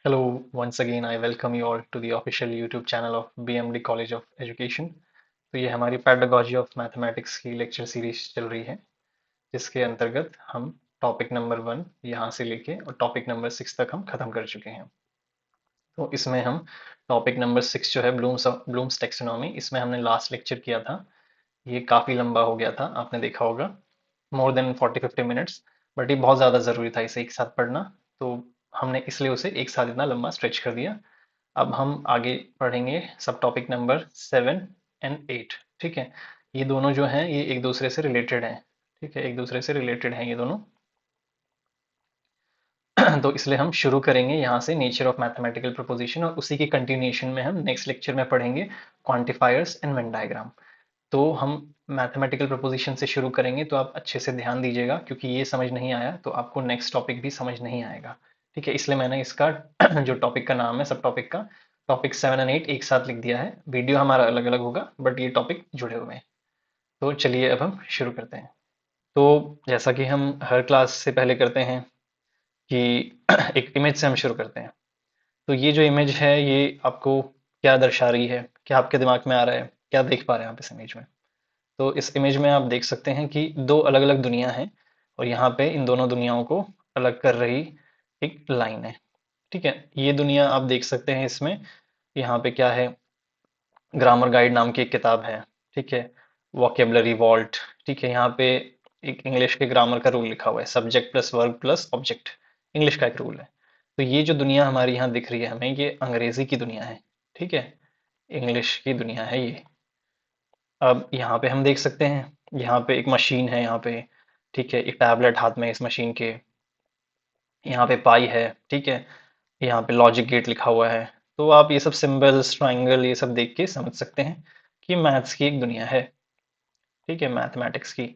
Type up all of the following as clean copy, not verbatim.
Hello, once again I welcome you all to the official YouTube channel of BMD College of Education। तो ये हमारी pedagogy of mathematics की lecture series चल रही है, जिसके अंतर्गत हम टॉपिक नंबर 1 यहाँ से लेके और टॉपिक नंबर 6 तक हम खत्म कर चुके हैं। तो इसमें हम टॉपिक नंबर 6 जो है ब्लूम्स टेक्सोनॉमी, इसमें हमने लास्ट लेक्चर किया था। ये काफ़ी लंबा हो गया था, आपने देखा होगा, मोर देन 40-50 मिनट्स। बट ये बहुत ज़्यादा ज़रूरी था इसे एक साथ पढ़ना, तो हमने इसलिए उसे एक साथ इतना लंबा स्ट्रेच कर दिया। अब हम आगे पढ़ेंगे सब टॉपिक नंबर 7 एंड 8। ठीक है, ये दोनों जो हैं ये एक दूसरे से रिलेटेड हैं। ठीक है, एक दूसरे से रिलेटेड हैं ये दोनों। तो इसलिए हम शुरू करेंगे यहाँ से नेचर ऑफ मैथमेटिकल प्रोपोजिशन, और उसी के कंटिन्यूएशन में हम नेक्स्ट लेक्चर में पढ़ेंगे क्वांटिफायर्स एंड वेन डायग्राम। तो हम मैथमेटिकल प्रोपोजिशन से शुरू करेंगे, तो आप अच्छे से ध्यान दीजिएगा, क्योंकि ये समझ नहीं आया तो आपको नेक्स्ट टॉपिक भी समझ नहीं आएगा। ठीक है, इसलिए मैंने इसका जो टॉपिक का नाम है, सब टॉपिक का, टॉपिक 7 एंड 8 एक साथ लिख दिया है। वीडियो हमारा अलग अलग होगा, बट ये टॉपिक जुड़े हुए हैं। तो चलिए अब हम शुरू करते हैं। तो जैसा कि हम हर क्लास से पहले करते हैं कि एक इमेज से हम शुरू करते हैं। तो ये जो इमेज है ये आपको क्या दर्शा रही है, क्या आपके दिमाग में आ रहा है, क्या देख पा रहे हैं आप इस इमेज में? तो इस इमेज में आप देख सकते हैं कि दो अलग अलग दुनिया हैं, और यहाँ पे इन दोनों दुनियाओं को अलग कर रही एक लाइन है। ठीक है, ये दुनिया आप देख सकते हैं इसमें, यहाँ पे क्या है, ग्रामर गाइड नाम की एक किताब है। ठीक है, वोकेबलरी वॉल्ट। ठीक है, यहाँ पे एक इंग्लिश के ग्रामर का रूल लिखा हुआ है, subject plus verb plus object, English का एक रूल है। तो ये जो दुनिया हमारी यहाँ दिख रही है हमें, ये अंग्रेजी की दुनिया है। ठीक है, इंग्लिश की दुनिया है ये। अब यहाँ पे हम देख सकते हैं, यहाँ पे एक मशीन है यहाँ पे। ठीक है, एक टैबलेट हाथ में इस मशीन के, यहाँ पे पाई है। ठीक है, यहाँ पे लॉजिक गेट लिखा हुआ है। तो आप ये सब सिंबल्स, ट्राइंगल, ये सब देख के समझ सकते हैं कि मैथ्स की एक दुनिया है। ठीक है, मैथमेटिक्स की।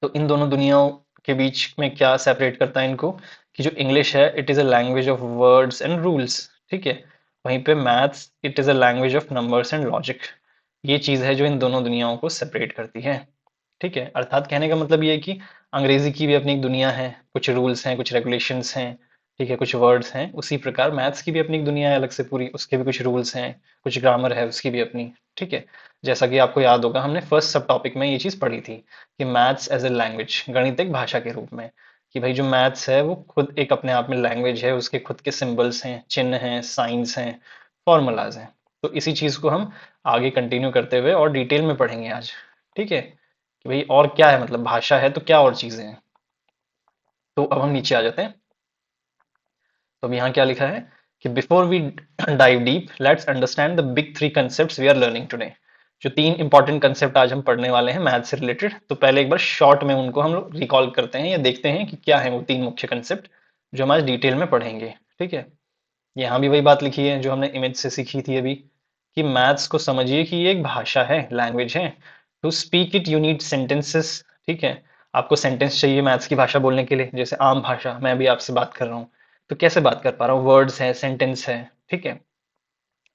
तो इन दोनों दुनियाओं के बीच में क्या सेपरेट करता है इनको, कि जो इंग्लिश है it is a language of words and rules. ठीक है, वहीं पे maths it is a language of numbers and logic. ये चीज़ है जो इन दोनों दुनियाओं को सेपरेट करती है। ठीक है, अर्थात कहने का मतलब ये है कि अंग्रेजी की भी अपनी एक दुनिया है, कुछ रूल्स हैं, कुछ रेगुलेशंस हैं। ठीक है, कुछ वर्ड्स हैं। उसी प्रकार मैथ्स की भी अपनी एक दुनिया है अलग से पूरी, उसके भी कुछ रूल्स हैं, कुछ ग्रामर है उसकी भी अपनी। ठीक है, जैसा कि आपको याद होगा हमने फर्स्ट सब टॉपिक में ये चीज़ पढ़ी थी कि मैथ्स एज ए लैंग्वेज, गणित एक भाषा के रूप में, कि भाई जो मैथ्स है वो खुद एक अपने आप में लैंग्वेज है, उसके खुद के सिंबल्स हैं, चिन्ह हैं, साइंस हैं, फॉर्मूलाज हैं। तो इसी चीज़ को हम आगे कंटिन्यू करते हुए और डिटेल में पढ़ेंगे आज। ठीक है, कि भाई और क्या है, मतलब भाषा है तो क्या और चीजें हैं। तो अब हम नीचे आ जाते हैं। तो अब यहाँ क्या लिखा है कि before we dive deep let's understand the big three concepts we are learning today. जो तीन इंपॉर्टेंट कंसेप्ट आज हम पढ़ने वाले हैं मैथ से रिलेटेड, तो पहले एक बार शॉर्ट में उनको हम लोग रिकॉल करते हैं या देखते हैं कि क्या है वो तीन मुख्य कंसेप्ट जो हम आज डिटेल में पढ़ेंगे। ठीक है, यहाँ भी वही बात लिखी है जो हमने इमेज से सीखी थी अभी, कि मैथ्स को समझिए कि ये एक भाषा है, लैंग्वेज है। To speak it you need sentences. ठीक है, आपको सेंटेंस चाहिए मैथ्स की भाषा बोलने के लिए, जैसे आम भाषा मैं अभी आपसे बात कर रहा हूँ, तो कैसे बात कर पा रहा हूँ, वर्ड्स है, सेंटेंस है। ठीक है,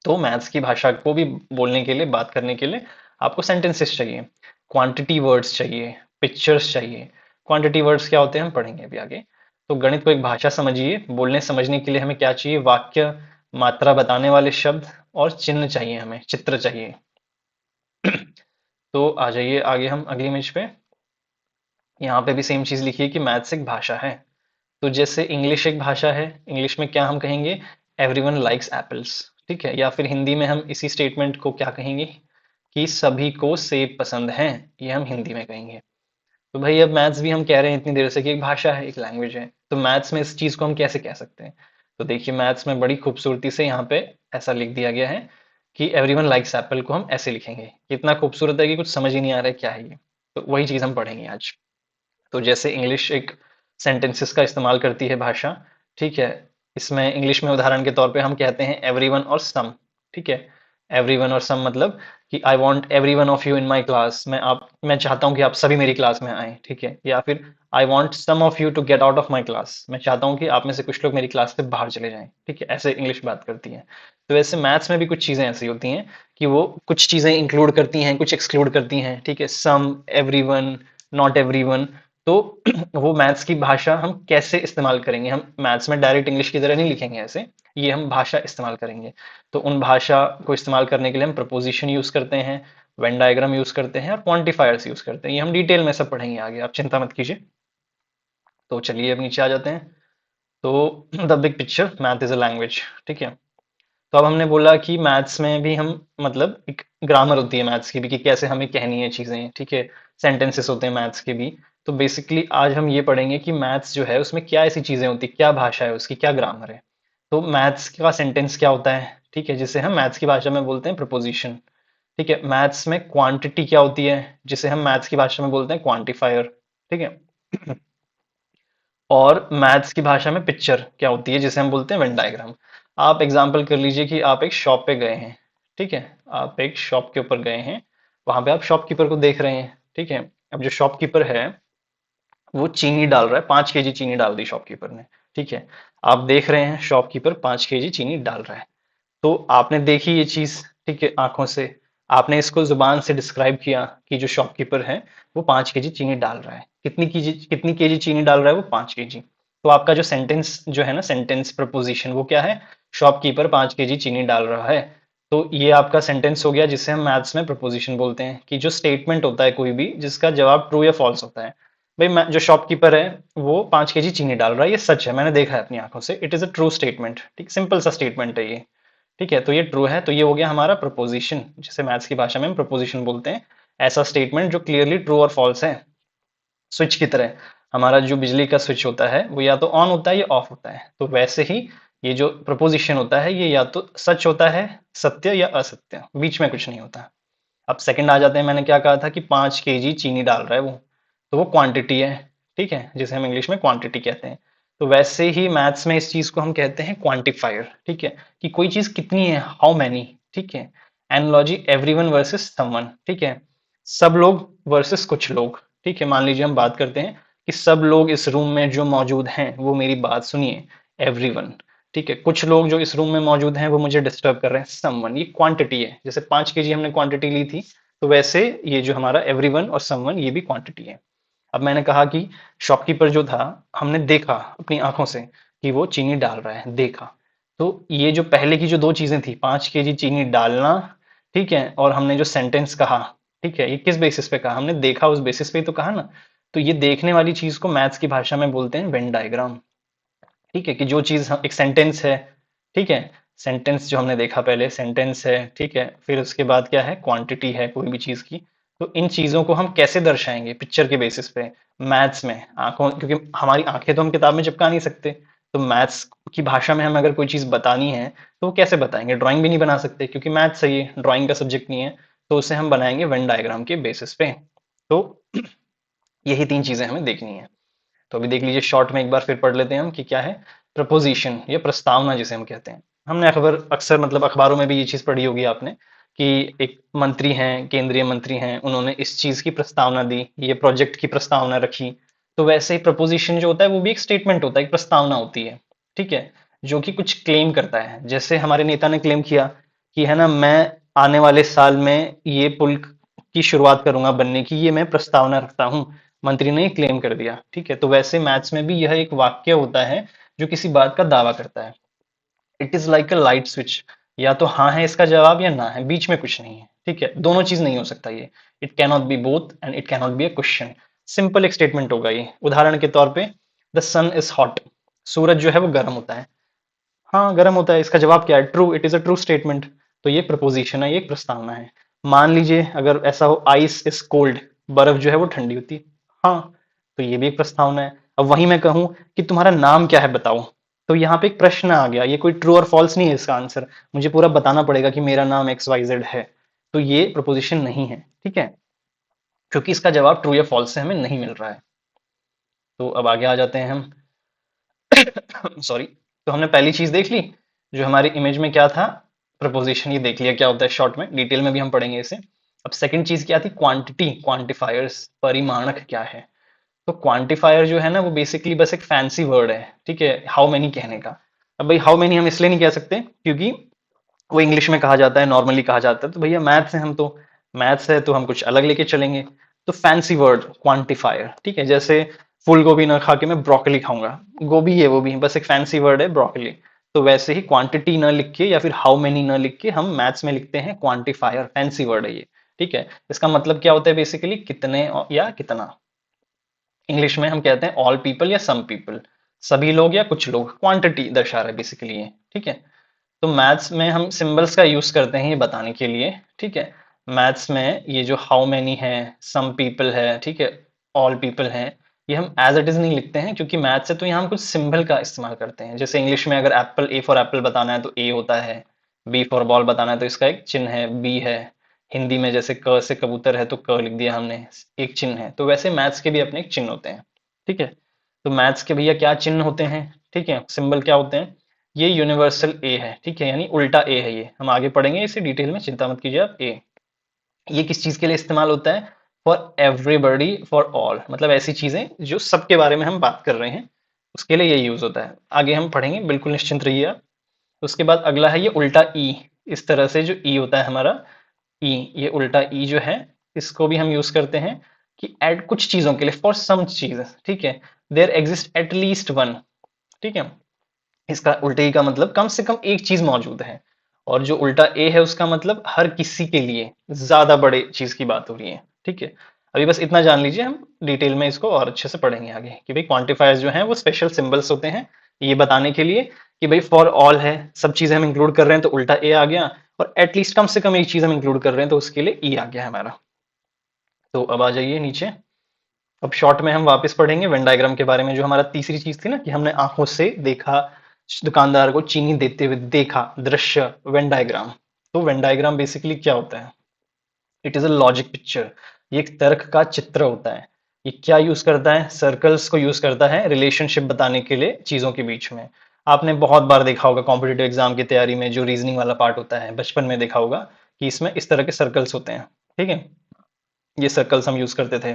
तो मैथ्स की भाषा को भी बोलने के लिए, बात करने के लिए आपको सेंटेंसेस चाहिए, क्वांटिटी वर्ड्स चाहिए, पिक्चर्स चाहिए। क्वांटिटी वर्ड्स क्या होते हैं हम पढ़ेंगे अभी आगे। तो गणित को एक भाषा समझिए, बोलने समझने के लिए हमें क्या चाहिए, वाक्य, मात्रा बताने वाले शब्द, और चिन्ह चाहिए, हमें चित्र चाहिए। तो आ जाइए आगे हम अगली इमेज पे। यहाँ पे भी सेम चीज लिखी है कि मैथ्स एक भाषा है। तो जैसे इंग्लिश एक भाषा है, इंग्लिश में क्या हम कहेंगे, एवरीवन लाइक्स एप्पल्स। ठीक है, या फिर हिंदी में हम इसी स्टेटमेंट को क्या कहेंगे, कि सभी को सेब पसंद हैं, ये हम हिंदी में कहेंगे। तो भाई अब मैथ्स भी हम कह रहे हैं इतनी देर से कि एक भाषा है, एक लैंग्वेज है, तो मैथ्स में इस चीज को हम कैसे कह सकते हैं? तो देखिए मैथ्स में बड़ी खूबसूरती से यहाँ पे ऐसा लिख दिया गया है कि एवरीवन लाइक्स एप्पल को हम ऐसे लिखेंगे। कितना खूबसूरत है कि कुछ समझ ही नहीं आ रहा है क्या है ये। तो वही चीज हम पढ़ेंगे आज। तो जैसे इंग्लिश एक सेंटेंसेस का इस्तेमाल करती है भाषा। ठीक है, इसमें इंग्लिश में उदाहरण के तौर पे हम कहते हैं एवरीवन और सम। ठीक है, एवरीवन और सम मतलब कि I want every one of you in my class, मैं चाहता हूं कि आप सभी मेरी क्लास में आए। ठीक है, या फिर I want some of you to get out of my class, मैं चाहता हूं कि आप में से कुछ लोग मेरी क्लास से बाहर चले जाएं। ठीक है, ऐसे इंग्लिश बात करती है। तो वैसे मैथ्स में भी कुछ चीजें ऐसी होती हैं कि वो कुछ चीजें इंक्लूड करती हैं, कुछ एक्सक्लूड करती हैं, ठीक है, सम, एवरीवन, नॉट एवरीवन। तो वो मैथ्स की भाषा हम कैसे इस्तेमाल करेंगे, हम मैथ्स में डायरेक्ट इंग्लिश की तरह नहीं लिखेंगे ऐसे, ये हम भाषा इस्तेमाल करेंगे। तो उन भाषा को इस्तेमाल करने के लिए हम प्रपोजिशन यूज करते हैं, वेन डायग्राम यूज करते हैं और क्वांटिफायर्स यूज करते हैं। ये हम डिटेल में सब पढ़ेंगे आगे, आप चिंता मत कीजिए। तो चलिए अब नीचे आ जाते हैं। तो the big picture, math is a language, ठीक है। तो अब हमने बोला कि मैथ्स में भी हम, मतलब एक ग्रामर होती है मैथ्स की भी, कि कैसे हमें कहनी है चीजें, ठीक है, सेंटेंसेस होते हैं मैथ्स के भी। तो बेसिकली आज हम ये पढ़ेंगे कि मैथ्स जो है उसमें क्या ऐसी चीजें होती है, क्या भाषा है उसकी, क्या ग्रामर है। तो मैथ्स का सेंटेंस क्या होता है, ठीक है, जिसे हम मैथ्स की भाषा में बोलते हैं प्रपोजिशन। ठीक है, मैथ्स में क्वांटिटी क्या होती है, जिसे हम मैथ्स की भाषा में बोलते हैं क्वांटिफायर, ठीक है। और मैथ्स की भाषा में पिक्चर क्या होती है, जिसे हम बोलते हैं वेन डायग्राम। आप एग्जाम्पल कर लीजिए कि आप एक शॉप पे गए हैं, ठीक है, आप एक शॉप के ऊपर गए हैं, वहां पे आप शॉपकीपर को देख रहे हैं, ठीक है। अब जो शॉपकीपर है वो चीनी डाल रहा है, 5 केजी चीनी डाल दी शॉपकीपर ने, ठीक है। आप देख रहे हैं शॉपकीपर 5 केजी चीनी डाल रहा है। तो आपने देखी ये चीज, ठीक है, आंखों से। आपने इसको जुबान से डिस्क्राइब किया कि जो शॉपकीपर है वो 5 केजी चीनी डाल रहा है। कितनी केजी चीनी डाल रहा है वो, 5 केजी। तो आपका जो सेंटेंस जो है ना, सेंटेंस प्रपोजिशन, वो क्या है, शॉपकीपर 5 केजी चीनी डाल रहा है। तो ये आपका सेंटेंस हो गया, जिसे हम मैथ्स में प्रपोजिशन बोलते हैं, कि जो स्टेटमेंट होता है कोई भी, जिसका जवाब ट्रू या फॉल्स होता है। भाई जो शॉपकीपर है वो 5 केजी चीनी डाल रहा है, ये सच है, मैंने देखा है अपनी आंखों से, it is a true statement, ठीक, सिंपल सा स्टेटमेंट है ये। ठीक है, तो ये ट्रू है, तो ये हो गया हमारा प्रपोजिशन, जिसे मैथ्स की भाषा में हम प्रपोजिशन बोलते हैं। ऐसा स्टेटमेंट जो क्लियरली ट्रू और फॉल्स है। स्विच की तरह, हमारा जो बिजली का स्विच होता है वो या तो ऑन होता है या ऑफ होता है, तो वैसे ही ये जो प्रपोजिशन होता है ये या तो सच होता है, सत्य या असत्य, बीच में कुछ नहीं होता। अब सेकंड आ जाते हैं, मैंने क्या कहा था कि 5 केजी चीनी डाल रहा है वो, तो वो क्वांटिटी है, ठीक है, जिसे हम इंग्लिश में क्वांटिटी कहते हैं। तो वैसे ही मैथ्स में इस चीज को हम कहते हैं क्वांटिफायर, ठीक है, कि कोई चीज कितनी है, हाउ मैनी, ठीक है। एनालॉजी, एवरीवन वर्सेस समवन, ठीक है, सब लोग वर्सेस कुछ लोग, ठीक है। मान लीजिए हम बात करते हैं कि सब लोग इस रूम में जो मौजूद हैं वो मेरी बात सुनिए, एवरीवन, ठीक है। कुछ लोग जो इस रूम में मौजूद हैं वो मुझे डिस्टर्ब कर रहे हैं, समवन। ये क्वांटिटी है, जैसे 5 केजी हमने क्वांटिटी ली थी, तो वैसे ये जो हमारा एवरीवन और समवन, ये भी क्वांटिटी है। अब मैंने कहा कि शॉपकीपर जो था, हमने देखा अपनी आंखों से कि वो चीनी डाल रहा है, देखा। तो ये जो पहले की जो दो चीजें थी, 5 केजी चीनी डालना, ठीक है, और हमने जो सेंटेंस कहा, ठीक है, ये किस बेसिस पे कहा, हमने देखा, उस बेसिस पे ही तो कहा ना। तो ये देखने वाली चीज को मैथ्स की भाषा में बोलते हैं वेन डायग्राम, ठीक है, कि जो चीज एक सेंटेंस है, ठीक है, सेंटेंस जो हमने देखा पहले, सेंटेंस है, ठीक है, फिर उसके बाद क्या है, क्वांटिटी है कोई भी चीज की। तो इन चीजों को हम कैसे दर्शाएंगे पिक्चर के बेसिस पे, मैथ्स में आंखों, क्योंकि हमारी आंखें तो हम किताब में चिपका नहीं सकते। तो मैथ्स की भाषा में हम अगर कोई चीज बतानी है तो वो कैसे बताएंगे, ड्राइंग भी नहीं बना सकते क्योंकि मैथ्स है, ये ड्राइंग का सब्जेक्ट नहीं है। तो उसे हम बनाएंगे वेन डायग्राम के बेसिस पे। तो यही तीन चीजें हमें देखनी है। तो अभी देख लीजिए, शॉर्ट में एक बार फिर पढ़ लेते हैं हम कि क्या है प्रपोजिशन, या प्रस्तावना जिसे हम कहते हैं। हमने अखबार अक्सर, मतलब अखबारों में भी ये चीज पढ़ी होगी आपने, कि एक मंत्री हैं, केंद्रीय मंत्री हैं, उन्होंने इस चीज की प्रस्तावना दी, ये प्रोजेक्ट की प्रस्तावना रखी। तो वैसे ही प्रपोजिशन जो होता है वो भी एक स्टेटमेंट होता है, एक प्रस्तावना होती है, ठीक है, जो कि कुछ क्लेम करता है। जैसे हमारे नेता ने क्लेम किया कि है ना, मैं आने वाले साल में ये पुल की शुरुआत करूंगा बनने की, ये मैं प्रस्तावना रखता हूँ। मंत्री ने क्लेम कर दिया, ठीक है। तो वैसे मैथ्स में भी यह एक वाक्य होता है जो किसी बात का दावा करता है। It is like a light switch, या तो हाँ है इसका जवाब या ना है, बीच में कुछ नहीं है, ठीक है, दोनों चीज नहीं हो सकता ये। It cannot be both and it cannot be a question. Simple एक स्टेटमेंट होगा ये। उदाहरण के तौर पे, द सन इज हॉट, सूरज जो है वो गर्म होता है। हाँ, गर्म होता है, इसका जवाब क्या है, true, it is a true statement. तो ये प्रपोजिशन है, ये एक प्रस्तावना है। मान लीजिए अगर ऐसा हो, आइस इज कोल्ड, बर्फ जो है वो ठंडी होती है, हाँ, तो ये भी एक प्रस्तावना है। अब वहीं मैं कहूं कि तुम्हारा नाम क्या है बताओ, तो यहाँ पे एक प्रश्न आ गया, ये कोई ट्रू और फॉल्स नहीं है इसका आंसर, मुझे पूरा बताना पड़ेगा कि मेरा नाम एक्स वाई जेड है। तो ये प्रपोजिशन नहीं है, ठीक है, क्योंकि इसका जवाब ट्रू या फॉल्स से हमें नहीं मिल रहा है। तो अब आगे आ जाते हैं हम। सॉरी। तो हमने पहली चीज देख ली, जो हमारी इमेज में क्या था, प्रपोजिशन, ये देख लिया क्या होता है शॉर्ट में, डिटेल में भी हम पढ़ेंगे इसे। अब सेकंड चीज क्या थी, क्वांटिटी, क्वांटिफायर्स, परिमाणक क्या है। तो क्वांटिफायर जो है ना, वो बेसिकली बस एक फैंसी वर्ड है, ठीक है, हाउ मेनी कहने का। अब भाई हाउ मेनी हम इसलिए नहीं कह सकते क्योंकि वो इंग्लिश में कहा जाता है, नॉर्मली कहा जाता है। तो भैया मैथ्स है, हम तो मैथ्स है तो हम कुछ अलग लेके चलेंगे। तो फैंसी वर्ड क्वांटिफायर, ठीक है, जैसे फूल गोभी ना खा के मैं ब्रोकली खाऊंगा, गोभी है वो भी बस एक फैंसी वर्ड है ब्रोकली। तो वैसे ही क्वांटिटी ना लिख के या फिर हाउ मेनी ना लिख के हम मैथ्स में लिखते हैं क्वांटिफायर, फैंसी वर्ड है ये। ठीक है, इसका मतलब क्या होता है बेसिकली, कितने या कितना। इंग्लिश में हम कहते हैं ऑल पीपल या सम पीपल, सभी लोग या कुछ लोग, क्वांटिटी दर्शा रहा है बेसिकली ये। ठीक है, तो मैथ्स में हम सिंबल्स का यूज करते हैं ये बताने के लिए। ठीक है, मैथ्स में ये जो हाउ मैनी है, सम पीपल है, ठीक है, ऑल पीपल है, ये हम एज इट इज नहीं लिखते हैं, क्योंकि मैथ्स है तो यहाँ हम कुछ सिंबल का इस्तेमाल करते हैं। जैसे इंग्लिश में अगर एप्पल, ए फॉर एप्पल बताना है तो ए होता है, बी फॉर बॉल बताना है तो इसका एक चिन्ह है, बी है। हिंदी में जैसे क से कबूतर है तो क लिख दिया हमने, एक चिन्ह है। तो वैसे मैथ्स के भी अपने एक चिन्ह होते हैं। ठीक है, तो मैथ्स के भैया क्या चिन्ह होते हैं, ठीक है, सिंबल क्या होते हैं। ये यूनिवर्सल ए है, ठीक है, यानी उल्टा ए है ये, हम आगे पढ़ेंगे इसे डिटेल में, चिंता मत कीजिए आप। ए ये किस चीज के लिए इस्तेमाल होता है, फॉर एवरीबडी फॉर ऑल, मतलब ऐसी चीजें जो सबके बारे में हम बात कर रहे हैं उसके लिए ये यूज होता है। आगे हम पढ़ेंगे, बिल्कुल निश्चिंत रहिए आप। उसके बाद अगला है ये उल्टा ई। इस तरह से जो ई होता है हमारा, ई, ये उल्टा ई जो है, इसको भी हम यूज करते हैं कि एड कुछ चीजों के लिए, फॉर सम चीज, ठीक है, there exist at least one. ठीक है, इसका उल्टे ई का मतलब कम से कम एक चीज मौजूद है। और जो उल्टा ए है उसका मतलब हर किसी के लिए ज्यादा बड़े चीज की बात हो रही है। ठीक है, अभी बस इतना जान लीजिए, हम डिटेल में इसको और अच्छे से पढ़ेंगे आगे कि भाई क्वांटिफायर्स जो हैं वो स्पेशल सिंबल्स होते हैं ये बताने के लिए कि भाई फॉर ऑल है, सब चीजें हम इंक्लूड कर रहे हैं तो उल्टा ए आ गया, और एटलीस्ट कम से कम एक चीज हम इंक्लूड कर रहे हैं तो उसके लिए ई आ गया हमारा। तो अब आ जाइए नीचे। अब शॉर्ट में हम वापस पढ़ेंगे वेन डायग्राम के बारे में, जो हमारा तीसरी चीज थी ना कि हमने आंखों से देखा, दुकानदार को चीनी देते हुए देखा, दृश्य, वेन डायग्राम। तो वेन डायग्राम बेसिकली क्या होता है, it is a logic picture, ये एक तर्क का चित्र होता है। ये क्या यूज करता है, सर्कल्स को यूज करता है रिलेशनशिप बताने के लिए चीजों के बीच में। आपने बहुत बार देखा होगा कॉम्पिटेटिव एग्जाम की तैयारी में जो रीजनिंग वाला पार्ट होता है, बचपन में देखा होगा कि इसमें इस तरह के सर्कल्स होते हैं। ठीक है, ये सर्कल्स हम यूज करते थे,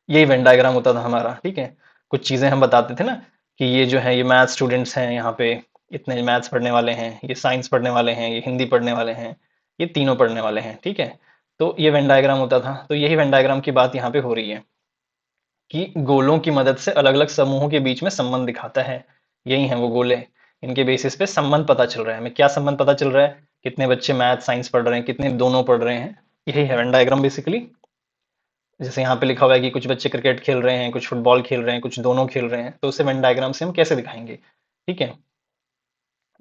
यही वेन डायग्राम होता था हमारा। ठीक है, कुछ चीजें हम बताते थे ना कि ये जो है, ये मैथ स्टूडेंट्स हैं यहाँ पे, इतने मैथ्स पढ़ने वाले हैं, ये साइंस पढ़ने वाले हैं, ये हिंदी पढ़ने वाले हैं, ये तीनों पढ़ने वाले हैं। ठीक है, तो ये वेन डायग्राम होता था। तो यही वेन डायग्राम की बात यहाँ पे हो रही है कि गोलों की मदद से अलग अलग समूहों के बीच में संबंध दिखाता है। यही है वो गोले, इनके बेसिस पे संबंध पता चल रहा है हमें। क्या संबंध पता चल रहा है, कितने बच्चे मैथ साइंस पढ़ रहे हैं, कितने दोनों पढ़ रहे हैं, यही है वेन डायग्राम बेसिकली। जैसे यहाँ पे लिखा हुआ है कि कुछ बच्चे क्रिकेट खेल रहे हैं, कुछ फुटबॉल खेल रहे हैं, कुछ दोनों खेल रहे हैं, तो उसे वेन डायग्राम से हम कैसे दिखाएंगे। ठीक है,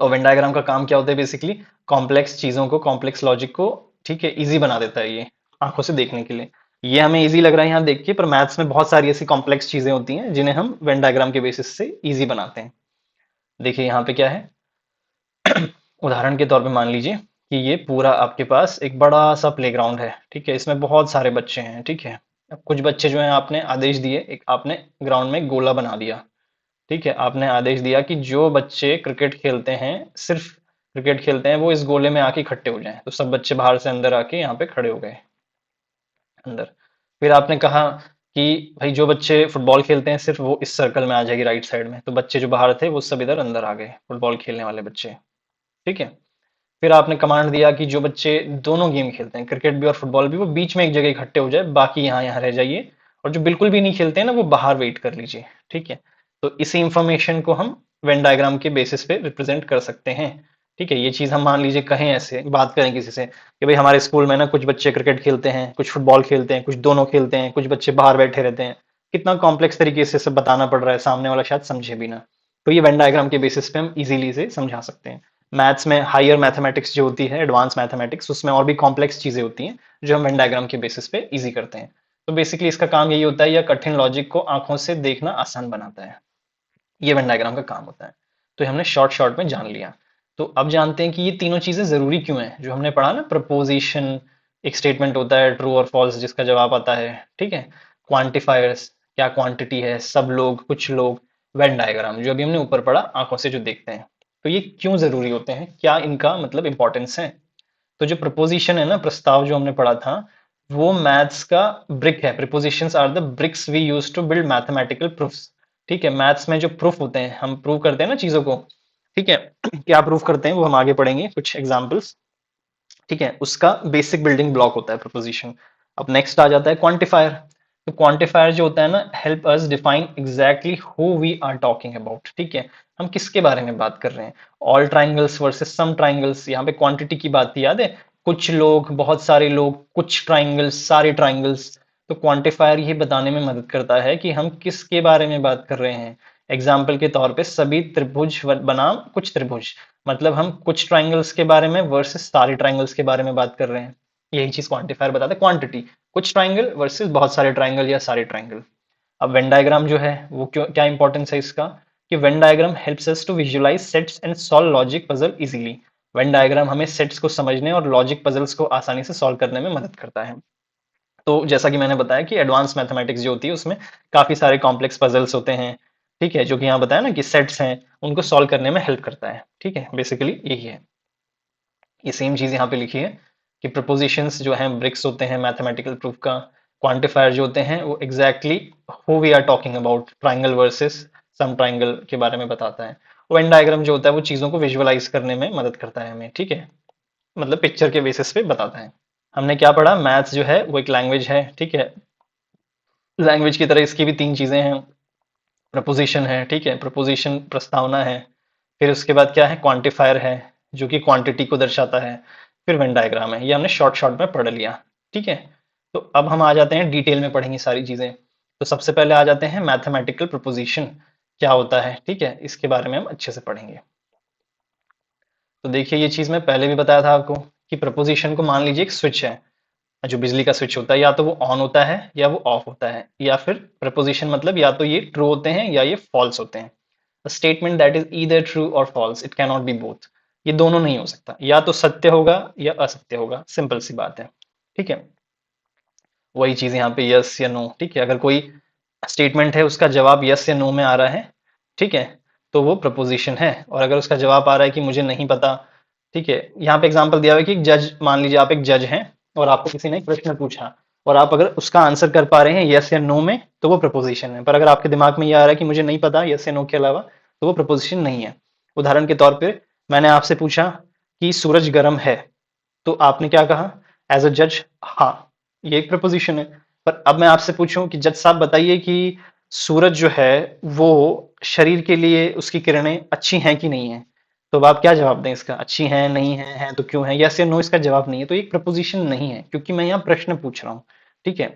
और वेन डायग्राम का काम क्या होता है बेसिकली, कॉम्प्लेक्स चीजों को, कॉम्प्लेक्स लॉजिक को, ठीक है, इजी बना देता है ये आंखों से देखने के लिए। ये हमें इजी लग रहा है यहाँ देख के, पर मैथ्स में बहुत सारी ऐसी कॉम्प्लेक्स चीजें होती हैं जिन्हें हम वेन डायग्राम के बेसिस से इजी बनाते हैं। देखिए यहाँ पे क्या है, उदाहरण के तौर पे मान लीजिए कि ये पूरा आपके पास एक बड़ा सा प्लेग्राउंड है। ठीक है, इसमें बहुत सारे बच्चे हैं। ठीक है, अब कुछ बच्चे जो हैं, आपने आदेश दिए, एक आपने ग्राउंड में गोला बना दिया। ठीक है, आपने आदेश दिया कि जो बच्चे क्रिकेट खेलते हैं, सिर्फ क्रिकेट खेलते हैं, वो इस गोले में आके इकट्ठे हो जाएं। तो सब बच्चे बाहर से अंदर आके यहाँ पे खड़े हो गए अंदर। फिर आपने कहा कि भाई जो बच्चे फुटबॉल खेलते हैं सिर्फ वो इस सर्कल में आ जाएगी राइट साइड में। तो बच्चे जो बाहर थे वो सब इधर अंदर आ गए, फुटबॉल खेलने वाले बच्चे। ठीक है, फिर आपने कमांड दिया कि जो बच्चे दोनों गेम खेलते हैं, क्रिकेट भी और फुटबॉल भी, वो बीच में एक जगह इकट्ठे हो जाए, बाकी यहाँ यहाँ रह जाइए। और जो बिल्कुल भी नहीं खेलते हैं ना, वो बाहर वेट कर लीजिए। ठीक है, तो इसी इंफॉर्मेशन को हम वेन डायग्राम के बेसिस पे रिप्रेजेंट कर सकते हैं। ठीक है, ये चीज हम मान लीजिए कहें, ऐसे बात करें किसी से कि भाई हमारे स्कूल में ना कुछ बच्चे क्रिकेट खेलते हैं, कुछ फुटबॉल खेलते हैं, कुछ दोनों खेलते हैं, कुछ बच्चे बाहर बैठे रहते हैं। कितना कॉम्प्लेक्स तरीके से सब बताना पड़ रहा है, सामने वाला शायद समझे भी ना। तो ये वेन डायग्राम के बेसिस पे हम इजीली से समझा सकते हैं। मैथ्स में हायर मैथमेटिक्स जो होती है, एडवांस मैथमेटिक्स, उसमें और भी कॉम्प्लेक्स चीजें होती हैं जो हम वेन डायग्राम के बेसिस पे इजी करते हैं। तो बेसिकली इसका काम यही होता है, या कठिन लॉजिक को आंखों से देखना आसान बनाता है, ये वेन डायग्राम का काम होता है। तो ये हमने शॉर्ट शॉर्ट में जान लिया। तो अब जानते हैं कि ये तीनों चीजें जरूरी क्यों हैं, जो हमने पढ़ा ना, प्रपोजिशन, एक स्टेटमेंट होता है ट्रू और फॉल्स जिसका जवाब आता है। ठीक है, क्वांटिफायर्स, क्या क्वांटिटी है, सब लोग, कुछ लोग, वेन डायग्राम जो अभी हमने ऊपर पढ़ा आंखों से जो देखते हैं। तो ये क्यों जरूरी होते हैं, क्या इनका मतलब इंपॉर्टेंस है। तो जो प्रपोजिशन है ना, प्रस्ताव जो हमने पढ़ा था, वो मैथ्स का ब्रिक है। Propositions are the bricks we use to build mathematical proofs. ठीक है, मैथ्स में जो प्रूफ होते हैं, हम प्रूव करते हैं ना चीजों को, ठीक है। क्या प्रूफ करते हैं वो हम आगे पढ़ेंगे कुछ एग्जाम्पल्स। ठीक है, उसका बेसिक बिल्डिंग ब्लॉक होता है प्रपोजिशन। अब नेक्स्ट आ जाता है क्वांटिफायर। तो क्वांटिफायर जो होता है ना, help us define exactly who we are talking about. ठीक है, हम किसके बारे में बात कर रहे हैं। ऑल ट्राइंगल्स वर्सेस सम ट्राइंगल्स, यहाँ पे क्वांटिटी की बात थी, याद है, कुछ लोग, बहुत सारे लोग, कुछ ट्राइंगल्स, सारे ट्राइंगल्स। तो क्वांटिफायर ये बताने में मदद करता है कि हम किसके बारे में बात कर रहे हैं। एग्जाम्पल के तौर पे सभी त्रिभुज बनाम कुछ त्रिभुज, मतलब हम कुछ ट्राइंगल्स के बारे में वर्सेस सारे ट्राइंगल्स के बारे में बात कर रहे हैं। यही चीज क्वांटिफायर बताता है, क्वांटिटी, कुछ ट्राइंगल वर्सेस बहुत सारे ट्राइंगल या सारे ट्राइंगल। अब वेन डायग्राम जो है वो क्यों, क्या इंपॉर्टेंस है इसका, कि Venn diagram helps us to visualise sets and solve logic puzzle easily. Venn diagram हमें सेट्स को समझने और लॉजिक पजल्स को आसानी से सॉल्व करने में मदद करता है। तो जैसा कि मैंने बताया कि एडवांस मैथमेटिक्स जो होती है उसमें काफी सारे कॉम्प्लेक्स पजल्स होते हैं। ठीक है, जो कि यहाँ बताया ना कि सेट्स हैं, उनको सॉल्व करने में हेल्प करता है। ठीक है, बेसिकली यही है। ये सेम चीज यहाँ पे लिखी है कि प्रपोजिशंस जो हैं ब्रिक्स होते हैं मैथमेटिकल प्रूफ का। क्वांटिफायर जो होते हैं वो exactly who we are talking about, triangle versus some triangle के बारे में बताता है। वेन डायग्राम जो होता है वो चीजों को विजुअलाइज करने में मदद करता है हमें। ठीक है, मतलब पिक्चर के बेसिस पे बताता है। हमने क्या पढ़ा, मैथ्स जो है वो एक लैंग्वेज है। ठीक है, लैंग्वेज की तरह इसकी भी तीन चीजें हैं। प्रपोजिशन है, ठीक है, प्रपोजिशन प्रस्तावना है। फिर उसके बाद क्या है, क्वांटिफायर है जो कि क्वांटिटी को दर्शाता है। फिर वेन डायग्राम है, ये हमने शॉर्ट शॉर्ट में पढ़ लिया। ठीक है, तो अब हम आ जाते हैं डिटेल में पढ़ेंगे सारी चीजें। तो सबसे पहले आ जाते हैं मैथमेटिकल प्रपोजिशन क्या होता है। ठीक है, इसके बारे में हम अच्छे से पढ़ेंगे। तो देखिए, ये चीज मैं पहले भी बताया था आपको कि प्रपोजिशन को मान लीजिए एक स्विच है, जो बिजली का स्विच होता है, या तो वो ऑन होता है या वो ऑफ होता है, या फिर प्रपोजिशन मतलब या तो ये ट्रू होते हैं या ये फॉल्स होते हैं। Statement that is either true और false, it can not be both. ये दोनों नहीं हो सकता, या तो सत्य होगा या असत्य होगा, सिंपल सी बात है। ठीक है, वही चीज यहाँ पे यस या नो। ठीक है, अगर कोई स्टेटमेंट है उसका जवाब यस या नो में आ रहा है, ठीक है, तो वो प्रपोजिशन है। और अगर उसका जवाब आ रहा है कि मुझे नहीं पता, ठीक है, यहाँ पे एग्जांपल दिया हुआ है कि जज, मान लीजिए आप एक जज हैं और आपको किसी ने एक प्रश्न पूछा और आप अगर उसका आंसर कर पा रहे हैं यस या नो में, तो वो प्रपोजिशन है। पर अगर आपके दिमाग में ये आ रहा है कि मुझे नहीं पता यस या नो के अलावा, तो वो प्रपोजिशन नहीं है। उदाहरण के तौर पे मैंने आपसे पूछा कि सूरज गर्म है, तो आपने क्या कहा एज अ जज, हाँ, ये एक प्रपोजिशन है। पर अब मैं आपसे पूछूं कि जज साहब बताइए कि सूरज जो है वो शरीर के लिए उसकी किरणें अच्छी हैं कि नहीं है, तो अब आप क्या जवाब दें इसका, अच्छी हैं, नहीं है, हैं तो क्यों है, यस या नो इसका जवाब नहीं है। तो ये एक प्रपोजिशन नहीं है क्योंकि मैं यहाँ प्रश्न पूछ रहा हूँ। ठीक है,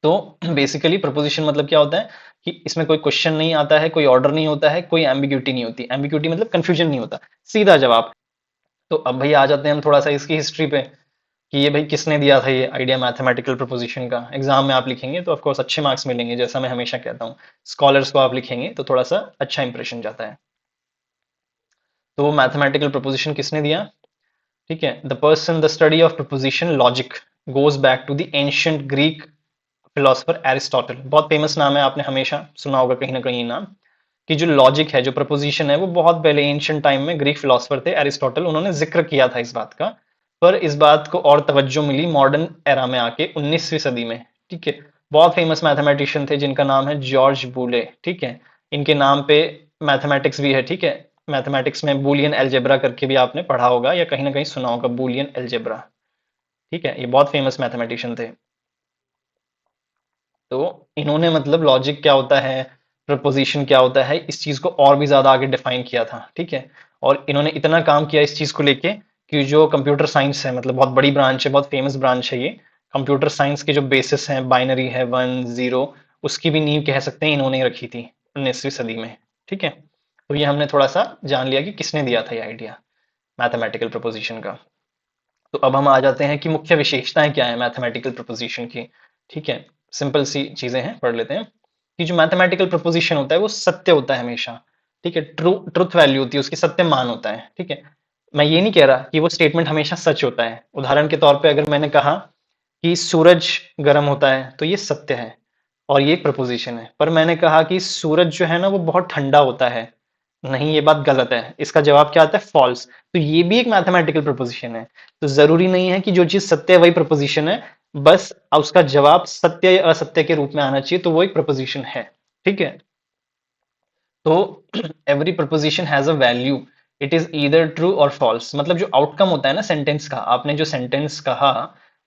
तो बेसिकली प्रपोजिशन मतलब क्या होता है कि इसमें कोई क्वेश्चन नहीं आता है, कोई ऑर्डर नहीं होता है, कोई एम्बिग्यूटी नहीं होती। एम्बिग्यूटी मतलब कंफ्यूजन नहीं होता, सीधा जवाब। तो अब भैया आ जाते हैं हम थोड़ा सा इसकी हिस्ट्री पे कि ये भाई किसने दिया था ये आइडिया मैथमेटिकल प्रपोजिशन का। एग्जाम में आप लिखेंगे तो ऑफकोर्स अच्छे मार्क्स मिलेंगे, जैसा मैं हमेशा कहता हूँ, स्कॉलर्स को आप लिखेंगे तो थोड़ा सा अच्छा इंप्रेशन जाता है। तो वो मैथमेटिकल प्रपोजिशन किसने दिया, ठीक है, the person the study of proposition logic goes back to the ancient Greek philosopher Aristotle. बहुत फेमस नाम है, आपने हमेशा सुना होगा कहीं ना कहीं ये नाम, कि जो लॉजिक है, जो प्रपोजिशन है, वो बहुत पहले एंशियंट टाइम में ग्रीक फिलोसफर थे एरिस्टोटल, उन्होंने जिक्र किया था इस बात का। पर इस बात को और तवज्जो मिली मॉडर्न एरा में आके 19वीं सदी में। ठीक है, बहुत फेमस मैथमेटिशियन थे जिनका नाम है जॉर्ज बूले। ठीक है, इनके नाम पे मैथमेटिक्स भी है। ठीक है, मैथमेटिक्स में बूलियन एल्जेब्रा करके भी आपने पढ़ा होगा या कहीं ना कहीं सुना होगा, बूलियन एल्जेब्रा। ठीक है, ये बहुत फेमस मैथमेटिशियन थे। तो इन्होंने मतलब लॉजिक क्या होता है, प्रपोजिशन क्या होता है, इस चीज को और भी ज्यादा आगे डिफाइन किया था। ठीक है, और इन्होंने इतना काम किया इस चीज को लेके कि जो कंप्यूटर साइंस है, मतलब बहुत बड़ी ब्रांच है, बहुत फेमस ब्रांच है ये। कंप्यूटर साइंस के जो बेसिस हैं, बाइनरी है, वन जीरो, उसकी भी नींव कह सकते हैं इन्होंने ही रखी थी 19वीं सदी में। ठीक है, तो ये हमने थोड़ा सा जान लिया कि किसने दिया था ये आइडिया मैथमेटिकल प्रपोजिशन का। तो अब हम आ जाते हैं कि मुख्य विशेषताएं क्या है मैथमेटिकल प्रपोजिशन की। ठीक है, सिंपल सी चीजें हैं, पढ़ लेते हैं कि जो मैथमेटिकल प्रपोजिशन होता है वो सत्य होता है हमेशा। ठीक है, ट्रुथ वैल्यू होती है उसकी, सत्य मान होता है। ठीक है, मैं ये नहीं कह रहा कि वो स्टेटमेंट हमेशा सच होता है। उदाहरण के तौर पे अगर मैंने कहा कि सूरज गर्म होता है, तो ये सत्य है और ये एक प्रपोजिशन है। पर मैंने कहा कि सूरज जो है ना वो बहुत ठंडा होता है, नहीं, ये बात गलत है, इसका जवाब क्या आता है, फॉल्स। तो ये भी एक मैथमेटिकल प्रपोजिशन है। तो जरूरी नहीं है कि जो चीज सत्य है वही प्रपोजिशन है, बस उसका जवाब सत्य या असत्य के रूप में आना चाहिए, तो वो एक प्रपोजिशन है। ठीक है, तो every preposition has a value, it is either true और फॉल्स। मतलब जो आउटकम होता है ना सेंटेंस का, आपने जो सेंटेंस कहा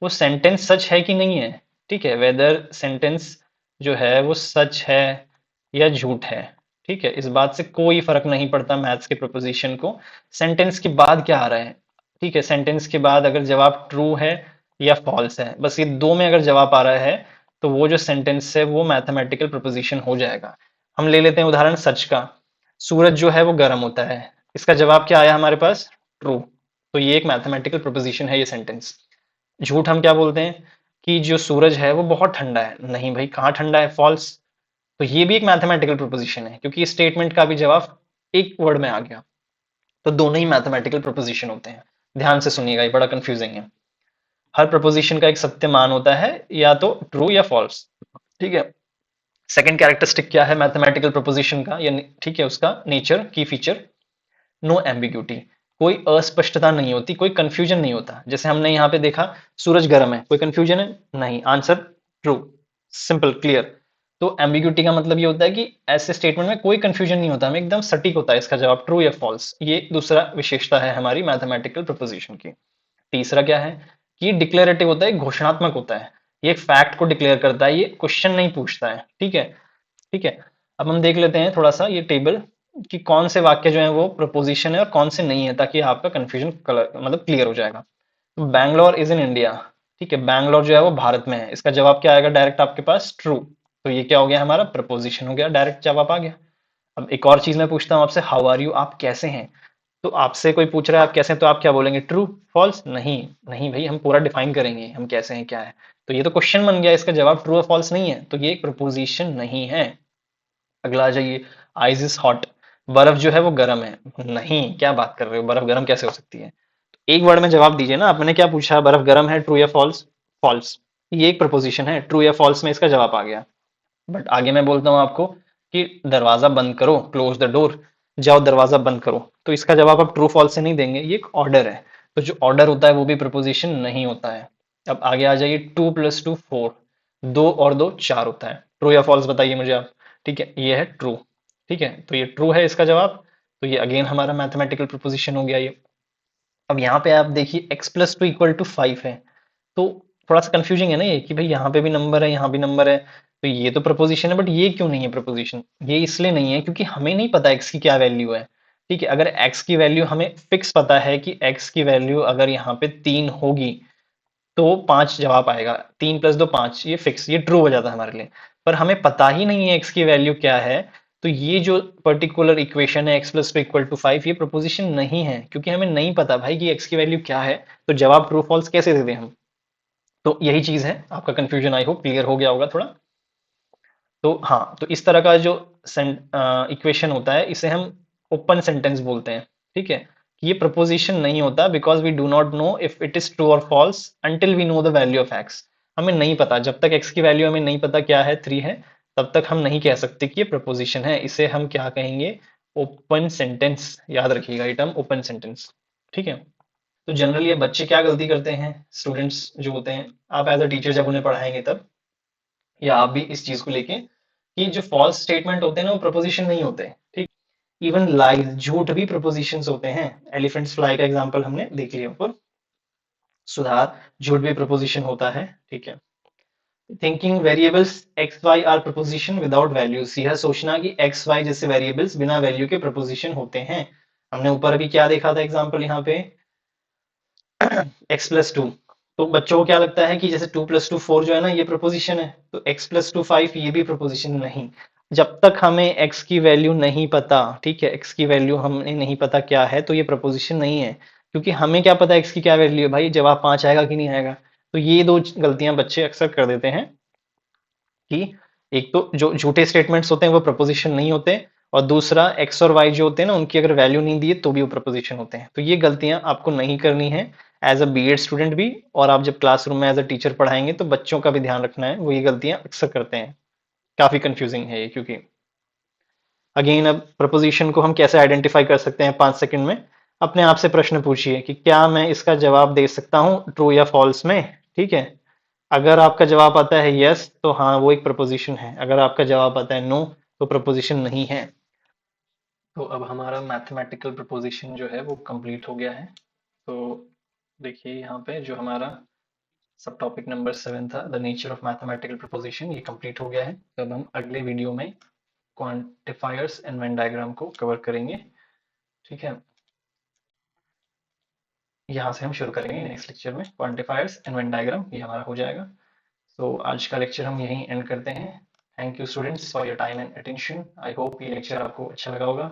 वो सेंटेंस सच है कि नहीं है, ठीक है, वेदर सेंटेंस जो है वो सच है या झूठ है, ठीक है, इस बात से कोई फर्क नहीं पड़ता मैथ्स के प्रपोजिशन को। सेंटेंस के बाद क्या आ रहा है, ठीक है, सेंटेंस के बाद अगर जवाब ट्रू है या फॉल्स है, बस ये दो में अगर जवाब आ रहा है तो वो जो सेंटेंस है वो मैथमेटिकल प्रपोजिशन हो जाएगा। हम ले लेते हैं उदाहरण सच का। सूरज जो है वो गर्म होता है, इसका जवाब क्या आया हमारे पास, ट्रू। तो ये एक मैथमेटिकल प्रोपोजिशन है ये सेंटेंस। झूठ हम क्या बोलते हैं कि जो सूरज है वो बहुत ठंडा है, नहीं भाई कहाँ ठंडा है, फॉल्स। तो ये भी एक मैथमेटिकल प्रोपोजिशन है क्योंकि स्टेटमेंट का भी जवाब एक वर्ड में आ गया। तो दोनों ही मैथमेटिकल प्रोपोजिशन होते हैं। ध्यान से सुनिएगा, ये बड़ा कंफ्यूजिंग है। हर प्रोपोजिशन का एक सत्य मान होता है, या तो ट्रू या फॉल्स, ठीक है। सेकंड कैरेक्टरिस्टिक क्या है मैथमेटिकल प्रोपोजिशन का, या ठीक है उसका नेचर की फीचर, नो एम्बिग्यूटी। कोई अस्पष्टता नहीं होती, कोई कंफ्यूजन नहीं होता। जैसे हमने यहाँ पे देखा सूरज गर्म है, कोई कंफ्यूजन है नहीं, आंसर ट्रू, सिंपल क्लियर। तो एम्बिग्यूटी का मतलब ये होता है कि ऐसे स्टेटमेंट में कोई कंफ्यूजन नहीं होता, हमें एकदम सटीक होता है इसका जवाब ट्रू या फॉल्स। ये दूसरा विशेषता है हमारी मैथमेटिकल प्रोपोजिशन की। तीसरा क्या है कि डिक्लेरेटिव होता है, घोषणात्मक होता है। ये एक फैक्ट को डिक्लेयर करता है, ये क्वेश्चन नहीं पूछता है, ठीक है। ठीक है, अब हम देख लेते हैं थोड़ा सा ये टेबल कि कौन से वाक्य जो है वो प्रपोजिशन है और कौन से नहीं है, ताकि आपका कंफ्यूजन मतलब क्लियर हो जाएगा। तो बैंगलोर इज इन इंडिया, ठीक है, बैंगलोर जो है वो भारत में है, इसका जवाब क्या आएगा डायरेक्ट आपके पास, ट्रू। तो ये क्या हो गया हमारा प्रपोजिशन हो गया, डायरेक्ट जवाब आ गया। अब एक और चीज मैं पूछता हूँ आपसे, हाउ आर यू, आप कैसे हैं। तो आपसे कोई पूछ रहा है आप कैसे हैं, तो आप क्या बोलेंगे, ट्रू फॉल्स, नहीं नहीं भाई हम पूरा डिफाइन करेंगे हम कैसे हैं क्या है। तो ये तो क्वेश्चन बन गया, इसका जवाब ट्रू और फॉल्स नहीं है, तो ये एक प्रपोजिशन नहीं है। अगला आ जाइए, आइस इज हॉट, बर्फ जो है वो गर्म है, नहीं क्या बात कर रहे हो, बर्फ गर्म कैसे हो सकती है। एक वर्ड में जवाब दीजिए ना, आपने क्या पूछा, बर्फ गर्म है, ट्रू या फॉल्स, फॉल्स। ये एक प्रपोजिशन है, ट्रू या फॉल्स में इसका जवाब आ गया। बट आगे मैं बोलता हूँ आपको कि दरवाजा बंद करो, क्लोज द डोर, जाओ दरवाजा बंद करो, तो इसका जवाब आप ट्रू फॉल्स से नहीं देंगे, ये एक ऑर्डर है। तो जो ऑर्डर होता है वो भी प्रपोजिशन नहीं होता है। अब आगे आ जाइए, 2 + 2 4, 2 और 2 4 होता है, ट्रू या फॉल्स बताइए मुझे आप। ठीक है, ये है ट्रू, ठीक है, तो ये ट्रू है इसका जवाब। तो ये अगेन हमारा मैथमेटिकल प्रपोजिशन हो गया ये। अब यहाँ पे आप देखिए x + 2 = 5 है, तो थोड़ा सा कंफ्यूजिंग है ना ये कि भाई यहाँ पे भी नंबर है यहाँ भी नंबर है, तो ये तो प्रपोजिशन है, बट ये क्यों नहीं है प्रपोजिशन, ये इसलिए नहीं है क्योंकि हमें नहीं पता x की क्या वैल्यू है। ठीक है, अगर x की वैल्यू हमें फिक्स पता है कि x की वैल्यू अगर यहाँ पे 3 होगी तो 5 जवाब आएगा, 3 + 2 5, ये फिक्स, ये ट्रू हो जाता है हमारे लिए। पर हमें पता ही नहीं है x की वैल्यू क्या है, तो ये जो पर्टिकुलर इक्वेशन है x + 2 = 5, ये प्रपोजिशन नहीं है क्योंकि हमें नहीं पता भाई कि x की वैल्यू क्या है। तो जवाब ट्रू फॉल्स कैसे दे दें हम। तो यही चीज है, आपका कंफ्यूजन आई होप क्लियर हो गया होगा थोड़ा। तो हाँ, तो इस तरह का जो इक्वेशन होता है इसे हम ओपन सेंटेंस बोलते हैं, ठीक है। कि ये प्रपोजिशन नहीं होता because we do not know if it is true और false until we know the value of X. हमें नहीं पता, जब तक एक्स की वैल्यू हमें नहीं पता क्या है 3 है, तब तक हम नहीं कह सकते कि ये प्रपोजिशन है। इसे हम क्या कहेंगे, ओपन सेंटेंस। याद रखिएगा ये टर्म ओपन सेंटेंस, ठीक है। तो जनरली ये बच्चे क्या गलती करते हैं, स्टूडेंट्स जो होते हैं, आप एज अ टीचर जब उन्हें पढ़ाएंगे तब, या आप भी इस चीज को लेके, कि जो फॉल्स स्टेटमेंट होते हैं ना वो प्रपोजिशन नहीं होते, ठीक। इवन लाइज, झूठ भी प्रपोजिशंस होते हैं। एलिफेंट्स फ्लाई का एग्जांपल हमने देख लिया ऊपर। सुधार, झूठ भी प्रपोजिशन होता है, ठीक है। Thinking variables X Y are proposition without values, यह सोचना कि एक्स वाई जैसे वेरिएबल्स बिना वैल्यू के प्रपोजिशन होते हैं। हमने ऊपर अभी क्या देखा था एग्जाम्पल यहाँ पे, x + 2, तो बच्चों को क्या लगता है कि जैसे 2 + 2 4 जो है ना ये प्रपोजिशन है, तो x + 2 5 ये भी प्रपोजिशन नहीं। जब तक हमें x की वैल्यू नहीं पता, ठीक है, x की वैल्यू हमें नहीं पता क्या है, तो ये प्रपोजिशन नहीं है। क्योंकि हमें क्या पता x की क्या वैल्यू है, भाई जवाब 5 आएगा कि नहीं आएगा। तो ये दो गलतियां बच्चे अक्सर कर देते हैं कि एक तो जो झूठे स्टेटमेंट्स होते हैं वो प्रपोजिशन नहीं होते, और दूसरा एक्स और वाई जो होते हैं ना उनकी अगर वैल्यू नहीं दी तो भी वो प्रपोजिशन होते हैं। तो ये गलतियां आपको नहीं करनी है एज अ बीएड स्टूडेंट भी, और आप जब क्लासरूम में एज अ टीचर पढ़ाएंगे तो बच्चों का भी ध्यान रखना है, वो ये गलतियां अक्सर करते हैं। काफी कंफ्यूजिंग है ये, क्योंकि अगेन अब प्रपोजिशन को हम कैसे आइडेंटिफाई कर सकते हैं 5 सेकंड में। अपने आप से प्रश्न पूछिए कि क्या मैं इसका जवाब दे सकता हूँ ट्रू या फॉल्स में, ठीक है। अगर आपका जवाब आता है यस तो हाँ वो एक प्रपोजिशन है, अगर आपका जवाब आता है नो तो प्रपोजिशन नहीं है। तो अब हमारा मैथमेटिकल प्रपोजिशन जो है वो कंप्लीट हो गया है। तो देखिए यहाँ पे जो हमारा सब टॉपिक नंबर 7 था, the nature of mathematical preposition, ये कंप्लीट हो गया है। तो अब हम अगले वीडियो में क्वांटिफायर्स एंड वेन डायग्राम को कवर करेंगे। ठीक है, यहाँ से हम शुरू करेंगे नेक्स्ट लेक्चर में क्वांटिफायर्स एंड वेन डायग्राम, ये हमारा हो जाएगा। तो आज का लेक्चर हम यहीं एंड करते हैं। Thank you students for your time and attention. I hope ये लेक्चर आपको अच्छा लगा होगा।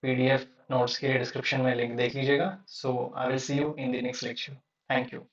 पीडीएफ नोट्स के लिए डिस्क्रिप्शन में लिंक देख लीजिएगा। So I will see you in the next lecture. Thank you.